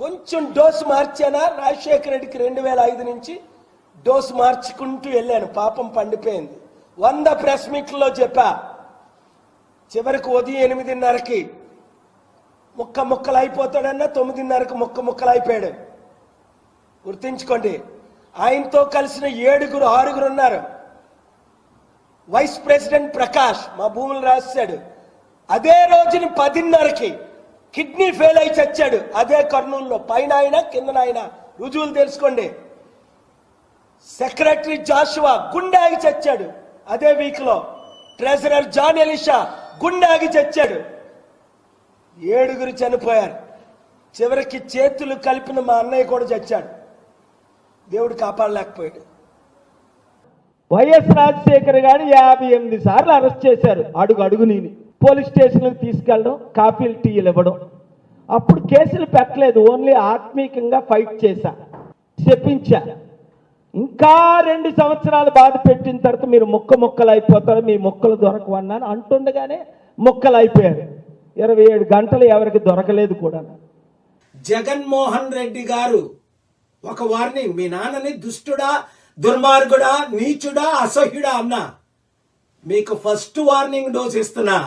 కొంచెం డోసు మార్చానా రాజశేఖర రెడ్డికి 2005 నుంచి డోసు మార్చుకుంటూ వెళ్ళాను. పాపం పండిపోయింది. 100 ప్రెస్ మీట్లలో చెప్పా. చివరికి ఉదయం 8:30కి ముక్కలు అయిపోతాడన్నా 9:30కి ముక్కలు అయిపోయాడు. గుర్తించుకోండి. ఆయనతో కలిసిన 6 ఉన్నారు. వైస్ ప్రెసిడెంట్ ప్రకాష్ మా భూములు రాశాడు. అదే రోజుని 10:30కి కిడ్నీ ఫెయిల్ అయి చచ్చాడు. అదే కర్నూలులో. పైన ఆయన కింద ఆయన రుజువులు తెలుసుకోండి. సెక్రటరీ జాషువా గుండె ఆగి చచ్చాడు అదే వీక్ లో. ట్రెజరర్ జాన్ ఎలిషా గుండె ఆగి చచ్చాడు. 7 చనిపోయారు. చివరికి చేతులు కలిపిన మా అన్నయ్య కూడా చచ్చాడు. దేవుడు కాపాడలేకపోయాడు. వైఎస్ రాజశేఖర్ గారు 58 సార్లు అరెస్ట్ చేశారు. అడుగుని పోలీస్ స్టేషన్లకు తీసుకెళ్ళడం, కాఫీలు టీలు ఇవ్వడం. అప్పుడు కేసులు పెట్టలేదు. ఓన్లీ ఆత్మీయంగా ఫైట్ చేశా, చెప్పించా. ఇంకా 2 సంవత్సరాలు బాధ పెట్టిన తర్వాత మీరు ముక్కలు అయిపోతారు, మీ ముక్కలు దొరకవన్నాను అంటుండగానే ముక్కలు అయిపోయారు. 27 గంటలు ఎవరికి దొరకలేదు కూడా. జగన్మోహన్ రెడ్డి గారు ఒక వార్నింగ్. మీ నాన్నని దుష్టుడా, దుర్మార్గుడా, నీచుడా, అసహ్యుడా అన్నా మీకు ఫస్ట్ వార్నింగ్ డోస్ ఇస్తున్నా.